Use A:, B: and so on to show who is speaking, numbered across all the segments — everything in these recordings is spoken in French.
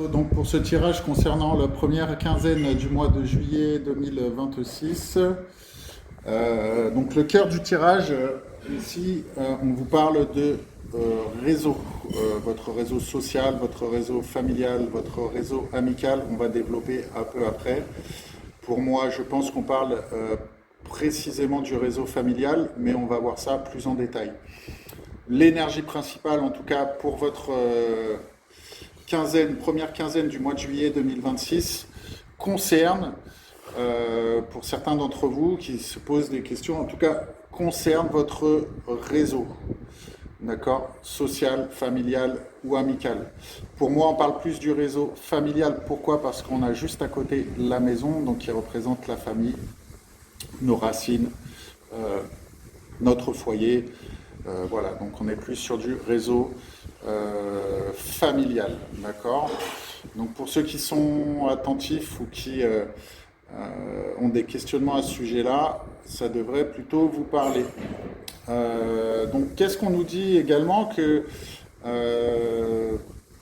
A: Donc pour ce tirage concernant la première quinzaine du mois de juillet 2026, donc le cœur du tirage, ici, on vous parle de réseau, votre réseau social, votre réseau familial, votre réseau amical, on va développer un peu après. Pour moi, je pense qu'on parle précisément du réseau familial, mais on va voir ça plus en détail. L'énergie principale, en tout cas pour votre première quinzaine du mois de juillet 2026, concerne, pour certains d'entre vous qui se posent des questions, en tout cas, concerne votre réseau, d'accord, social, familial ou amical. Pour moi, on parle plus du réseau familial. Pourquoi? Parce qu'on a juste à côté la maison, donc qui représente la famille, nos racines, euh, notre foyer. Voilà, donc on est plus sur du réseau familial, d'accord? Donc pour ceux qui sont attentifs ou qui ont des questionnements à ce sujet-là, ça devrait plutôt vous parler. Donc qu'est-ce qu'on nous dit également que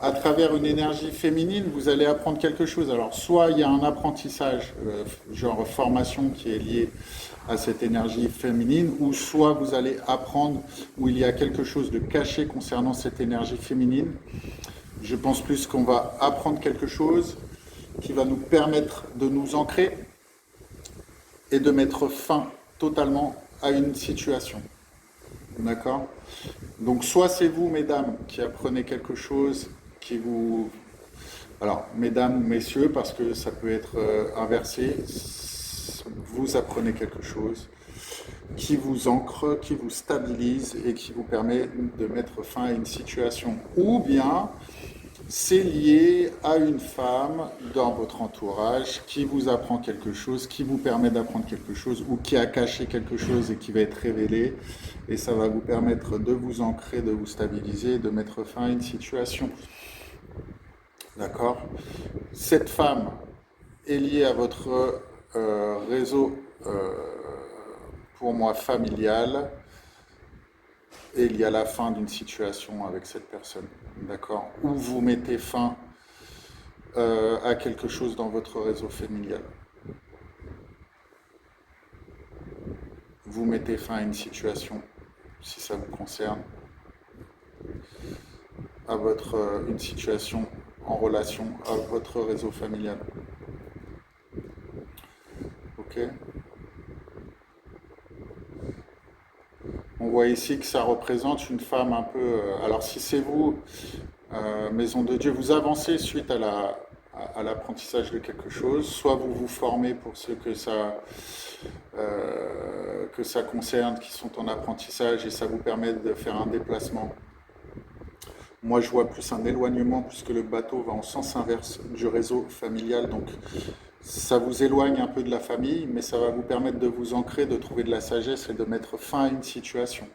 A: à travers une énergie féminine, vous allez apprendre quelque chose. Alors, soit il y a un apprentissage, genre formation, qui est lié à cette énergie féminine, ou soit vous allez apprendre où il y a quelque chose de caché concernant cette énergie féminine. Je pense plus qu'on va apprendre quelque chose qui va nous permettre de nous ancrer et de mettre fin totalement à une situation. D'accord? Donc, soit c'est vous, mesdames, qui apprenez quelque chose qui vous... Alors, mesdames ou messieurs, parce que ça peut être inversé, vous apprenez quelque chose qui vous ancre, qui vous stabilise et qui vous permet de mettre fin à une situation. Ou bien, c'est lié à une femme dans votre entourage qui vous apprend quelque chose, qui vous permet d'apprendre quelque chose ou qui a caché quelque chose et qui va être révélé. Et ça va vous permettre de vous ancrer, de vous stabiliser, de mettre fin à une situation. D'accord? Cette femme est liée à votre réseau, pour moi, familial, et il y a la fin d'une situation avec cette personne. D'accord? Ou vous mettez fin à quelque chose dans votre réseau familial. Vous mettez fin à une situation, si ça vous concerne, à une situation en relation à votre réseau familial. Ok? On voit ici que ça représente une femme un peu... alors si c'est vous, Maison de Dieu, vous avancez suite à l'apprentissage de quelque chose, soit vous vous formez pour ceux que ça concerne, qui sont en apprentissage, et ça vous permet de faire un déplacement. Moi, je vois plus un éloignement, puisque le bateau va en sens inverse du réseau familial, donc ça vous éloigne un peu de la famille, mais ça va vous permettre de vous ancrer, de trouver de la sagesse et de mettre fin à une situation.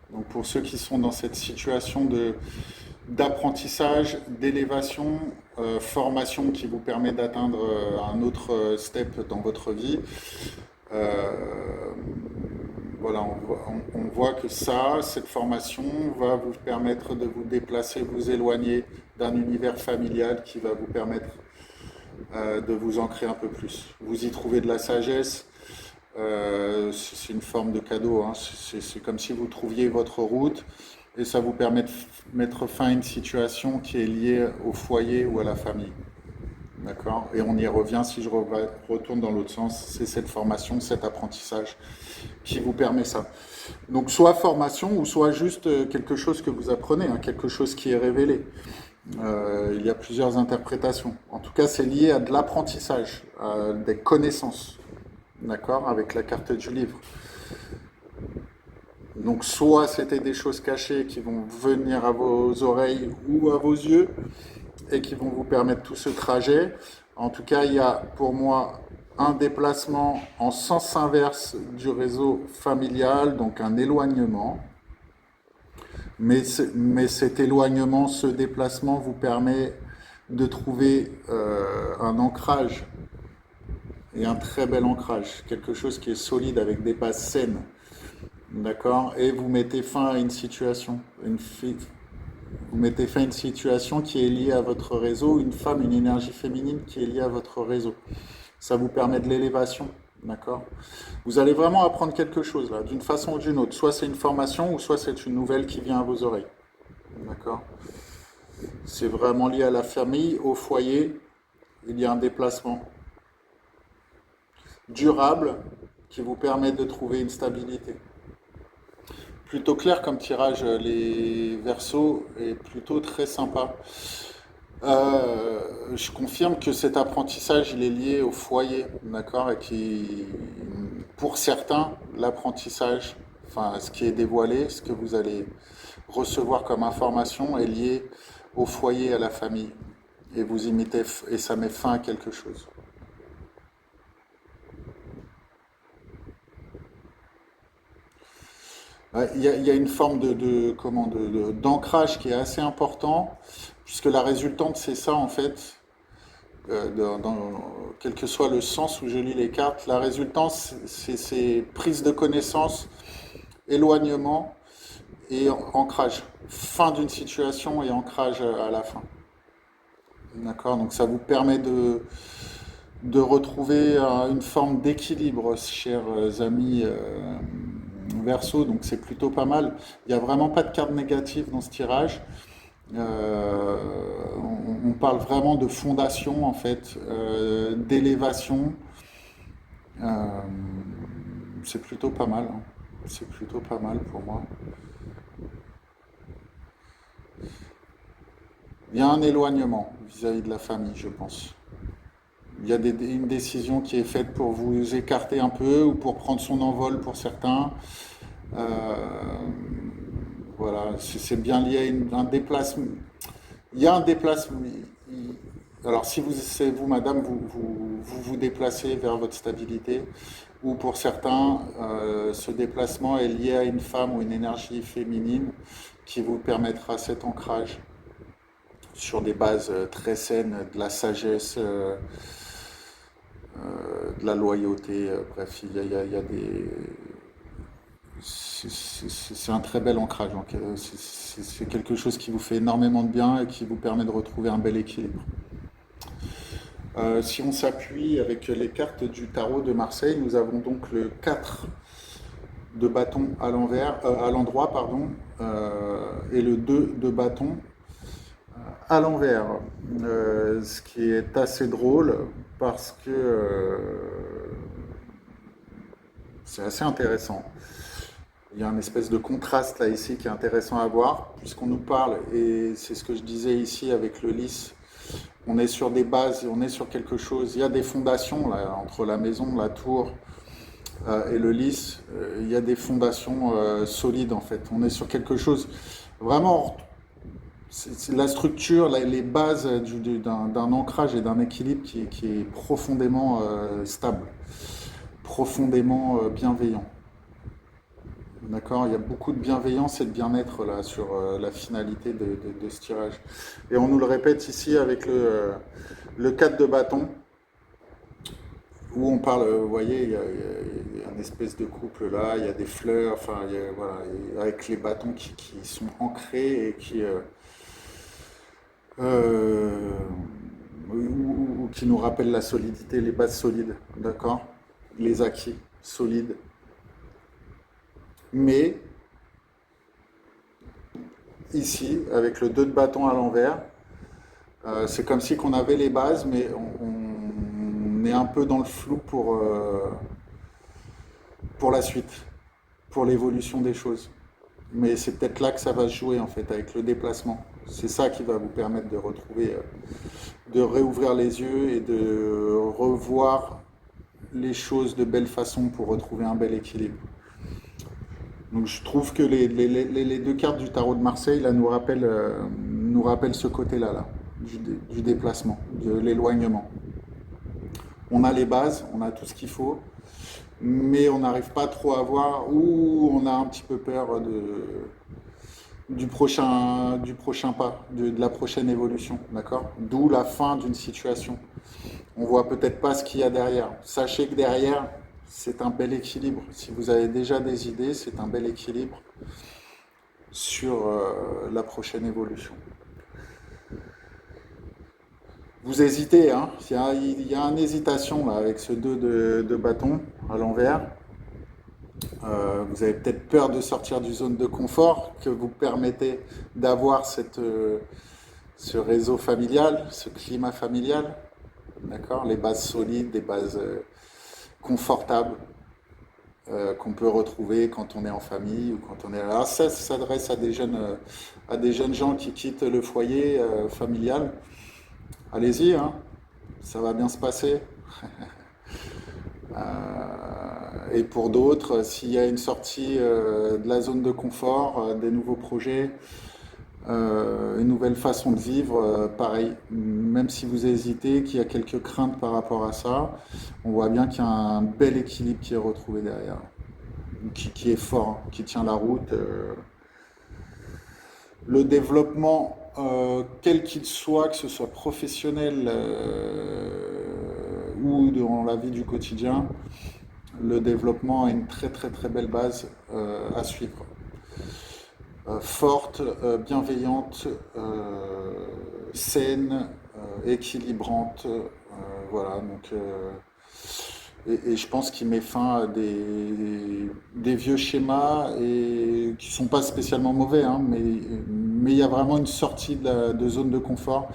A: Donc pour ceux qui sont dans cette situation d'apprentissage, d'élévation, formation qui vous permet d'atteindre un autre step dans votre vie, voilà, on voit que cette formation va vous permettre de vous déplacer, vous éloigner d'un univers familial qui va vous permettre de vous ancrer un peu plus. Vous y trouvez de la sagesse, c'est une forme de cadeau, hein. C'est comme si vous trouviez votre route et ça vous permet de mettre fin à une situation qui est liée au foyer ou à la famille. D'accord? Et on y revient, si je retourne dans l'autre sens, c'est cette formation, cet apprentissage qui vous permet ça. Donc soit formation ou soit juste quelque chose que vous apprenez, hein, quelque chose qui est révélé. Il y a plusieurs interprétations. En tout cas, c'est lié à de l'apprentissage, à des connaissances, d'accord, avec la carte du livre. Donc soit c'était des choses cachées qui vont venir à vos oreilles ou à vos yeux et qui vont vous permettre tout ce trajet. En tout cas, il y a pour moi un déplacement en sens inverse du réseau familial, donc un éloignement. Mais cet éloignement, ce déplacement vous permet de trouver un ancrage, et un très bel ancrage, quelque chose qui est solide avec des bases saines, d'accord? Et vous mettez fin à une situation, Vous mettez fin à une situation qui est liée à votre réseau, une femme, une énergie féminine qui est liée à votre réseau. Ça vous permet de l'élévation, d'accord? Vous allez vraiment apprendre quelque chose là, d'une façon ou d'une autre. Soit c'est une formation ou soit c'est une nouvelle qui vient à vos oreilles, d'accord? C'est vraiment lié à la famille, au foyer. Il y a un déplacement durable qui vous permet de trouver une stabilité. Plutôt clair comme tirage, les versos est plutôt très sympa. Je confirme que cet apprentissage, il est lié au foyer, d'accord, et qui, pour certains, l'apprentissage, enfin, ce qui est dévoilé, ce que vous allez recevoir comme information est lié au foyer, à la famille, et vous imitez, et ça met fin à quelque chose. Ouais, il y a une forme comment, d'ancrage qui est assez important, puisque la résultante, c'est ça en fait, quel que soit le sens où je lis les cartes, la résultante, c'est prise de connaissance, éloignement et ancrage. Fin d'une situation et ancrage à la fin. D'accord? Donc ça vous permet de retrouver une forme d'équilibre, chers amis Verseau, donc c'est plutôt pas mal. Il n'y a vraiment pas de carte négative dans ce tirage. Euh, on parle vraiment de fondation, en fait, d'élévation. Euh, c'est plutôt pas mal, hein. C'est plutôt pas mal pour moi. Il y a un éloignement vis-à-vis de la famille, je pense. Il y a une décision qui est faite pour vous écarter un peu ou pour prendre son envol pour certains. Euh, voilà, c'est bien lié à un déplacement. Il y a un déplacement. Alors, si c'est vous, madame, vous déplacez vers votre stabilité, ou pour certains, ce déplacement est lié à une femme ou une énergie féminine qui vous permettra cet ancrage sur des bases très saines, de la sagesse, de la loyauté. Bref, il y a des. C'est un très bel ancrage. Donc, c'est quelque chose qui vous fait énormément de bien et qui vous permet de retrouver un bel équilibre. Si on s'appuie avec les cartes du tarot de Marseille, nous avons donc le 4 de bâton à l'envers, à l'endroit, pardon, et le 2 de bâton à l'envers. Ce qui est assez drôle parce que c'est assez intéressant. Il y a un espèce de contraste là ici qui est intéressant à voir, puisqu'on nous parle, et c'est ce que je disais ici avec le lys, on est sur des bases, on est sur quelque chose, il y a des fondations là, entre la maison, la tour et le lys, il y a des fondations solides en fait, on est sur quelque chose, vraiment, c'est la structure, les bases d'un ancrage et d'un équilibre qui est profondément stable, profondément bienveillant. D'accord, il y a beaucoup de bienveillance et de bien-être là sur la finalité de ce tirage. Et on nous le répète ici avec le 4 de bâton, où on parle, vous voyez, il y a une espèce de couple là, il y a des fleurs, enfin, voilà, avec les bâtons qui sont ancrés et euh, ou qui nous rappellent la solidité, les bases solides, d'accord, les acquis solides. Mais ici, avec le 2 de bâton à l'envers, c'est comme si qu'on avait les bases, mais on est un peu dans le flou pour la suite, pour l'évolution des choses. Mais c'est peut-être là que ça va se jouer en fait, avec le déplacement. C'est ça qui va vous permettre de retrouver, de réouvrir les yeux et de revoir les choses de belle façon pour retrouver un bel équilibre. Donc je trouve que les deux cartes du tarot de Marseille là, nous rappellent ce côté-là, là, du déplacement, de l'éloignement. On a les bases, on a tout ce qu'il faut, mais on n'arrive pas trop à voir où on a un petit peu peur du prochain pas, de la prochaine évolution, d'accord? D'où la fin d'une situation. On voit peut-être pas ce qu'il y a derrière. Sachez que derrière, c'est un bel équilibre. Si vous avez déjà des idées, c'est un bel équilibre sur la prochaine évolution. Vous hésitez, hein? Il y a une hésitation là, avec ce 2 de bâton à l'envers. Vous avez peut-être peur de sortir du zone de confort que vous permettez d'avoir ce réseau familial, ce climat familial, d'accord? Les bases solides, des bases confortables qu'on peut retrouver quand on est en famille ou quand on est. Alors ça s'adresse à des jeunes gens qui quittent le foyer familial. Allez-y, hein, ça va bien se passer. Et pour d'autres, s'il y a une sortie de la zone de confort, des nouveaux projets, une nouvelle façon de vivre, pareil, même si vous hésitez, qu'il y a quelques craintes par rapport à ça, on voit bien qu'il y a un bel équilibre qui est retrouvé derrière, qui est fort, hein, qui tient la route. Le développement, quel qu'il soit, que ce soit professionnel ou dans la vie du quotidien, le développement a une très très très belle base à suivre. Forte, bienveillante, saine, équilibrante, voilà. Donc, et je pense qu'il met fin à des vieux schémas et qui sont pas spécialement mauvais, hein, mais il y a vraiment une sortie de zone de confort.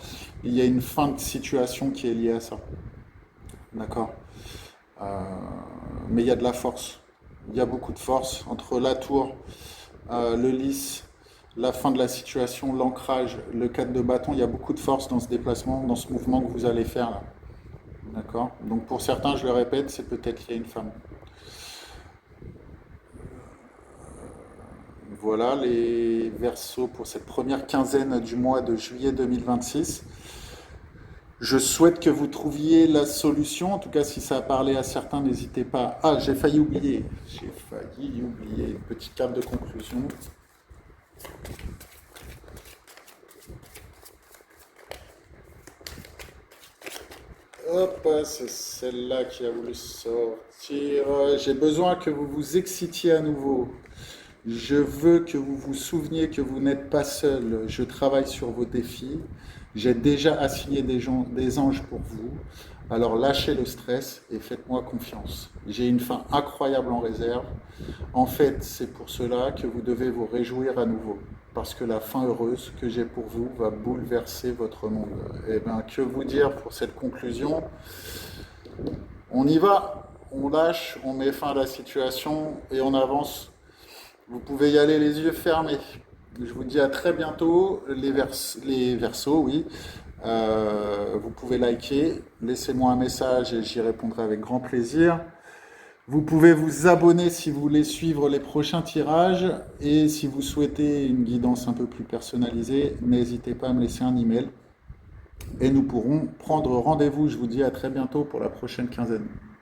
A: Il y a une fin de situation qui est liée à ça. D'accord? Euh, mais il y a de la force. Il y a beaucoup de force entre la tour, le lisse, la fin de la situation, l'ancrage, le 4 de bâton. Il y a beaucoup de force dans ce déplacement, dans ce mouvement que vous allez faire là. D'accord? Donc pour certains, je le répète, c'est peut-être qu'il y a une femme. Voilà les versos pour cette première quinzaine du mois de juillet 2026. Je souhaite que vous trouviez la solution. En tout cas, si ça a parlé à certains, n'hésitez pas. Ah, j'ai failli oublier. J'ai failli oublier une petite carte de conclusion. Hop, c'est celle-là qui a voulu sortir. J'ai besoin que vous vous excitiez à nouveau. Je veux que vous vous souveniez que vous n'êtes pas seul. Je travaille sur vos défis. J'ai déjà assigné des anges pour vous. Alors lâchez le stress et faites-moi confiance. J'ai une fin incroyable en réserve. En fait, c'est pour cela que vous devez vous réjouir à nouveau. Parce que la fin heureuse que j'ai pour vous va bouleverser votre monde. Eh bien, que vous dire pour cette conclusion? On y va, on lâche, on met fin à la situation et on avance. Vous pouvez y aller les yeux fermés. Je vous dis à très bientôt. Les versos, oui. Vous pouvez liker, laissez-moi un message et j'y répondrai avec grand plaisir. Vous pouvez vous abonner si vous voulez suivre les prochains tirages et si vous souhaitez une guidance un peu plus personnalisée, n'hésitez pas à me laisser un email et nous pourrons prendre rendez-vous. Je vous dis à très bientôt pour la prochaine quinzaine.